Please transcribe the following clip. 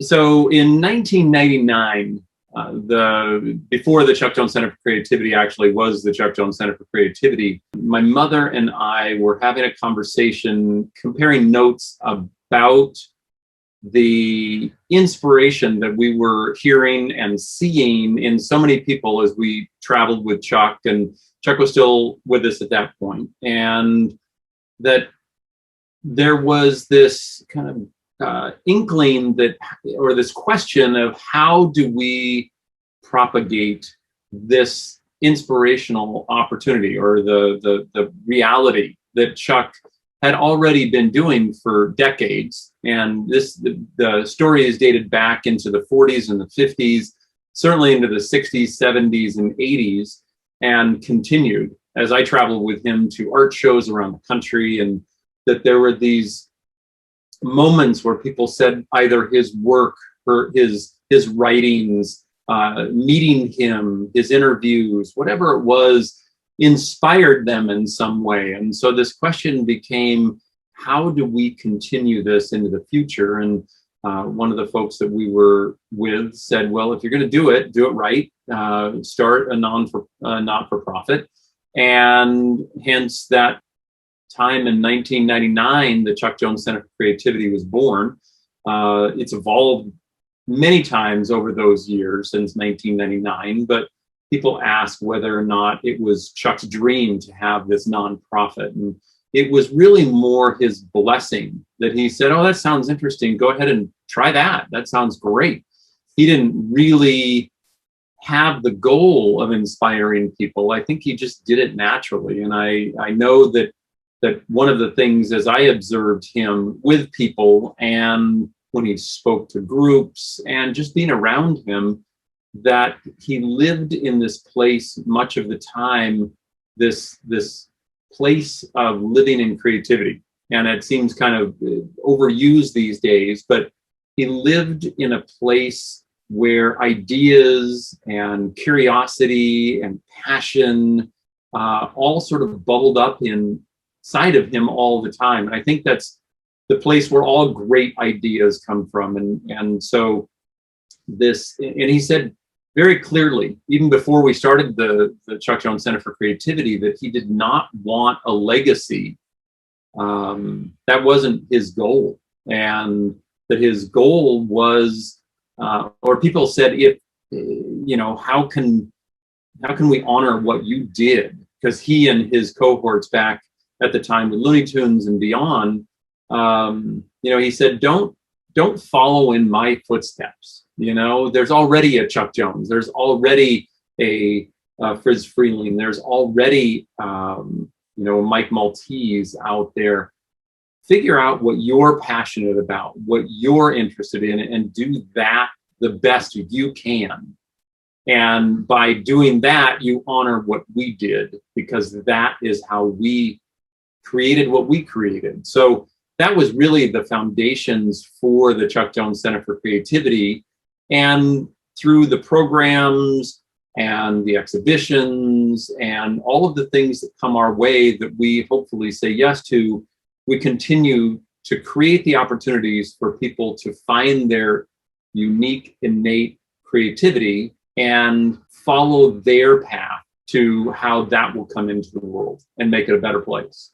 So in 1999, before the Chuck Jones Center for Creativity actually was the Chuck Jones Center for Creativity, my mother and I were having a conversation comparing notes about the inspiration that we were hearing and seeing in so many people as we traveled with Chuck, and Chuck was still with us at that point, and that there was this kind of inkling that, or this question of how do we propagate this inspirational opportunity or the reality that Chuck had already been doing for decades. And the story is dated back into the 40s and the 50s, certainly into the 60s, 70s, and 80s, and continued as I traveled with him to art shows around the country. And that there were these moments where people said either his work or his writings, meeting him, his interviews, whatever it was, inspired them in some way. And so this question became, how do we continue this into the future? And one of the folks that we were with said, well, if you're going to do it right. Start a not-for-profit. And hence that time in 1999, the Chuck Jones Center for Creativity was born. It's evolved many times over those years since 1999, but people ask whether or not it was Chuck's dream to have this nonprofit. And it was really more his blessing that he said, oh, that sounds interesting. Go ahead and try that. That sounds great. He didn't really have the goal of inspiring people. I think he just did it naturally. And I know that one of the things, as I observed him with people and when he spoke to groups and just being around him, that he lived in this place much of the time, this place of living in creativity. And it seems kind of overused these days, but he lived in a place where ideas and curiosity and passion all sort of bubbled up inside of him all the time. And I think that's the place where all great ideas come from. And so and he said very clearly, even before we started the Chuck Jones Center for Creativity, that he did not want a legacy. That wasn't his goal. And that his goal was, or people said, how can we honor what you did? Because he and his cohorts back at the time with Looney Tunes and beyond, he said, don't follow in my footsteps. There's already a Chuck Jones. There's already a Friz Freleng. There's already, Mike Maltese out there. Figure out what you're passionate about, what you're interested in, and do that the best you can. And by doing that, you honor what we did, because that is how we created what we created. So that was really the foundations for the Chuck Jones Center for Creativity. And through the programs and the exhibitions and all of the things that come our way that we hopefully say yes to, we continue to create the opportunities for people to find their unique, innate creativity and follow their path to how that will come into the world and make it a better place.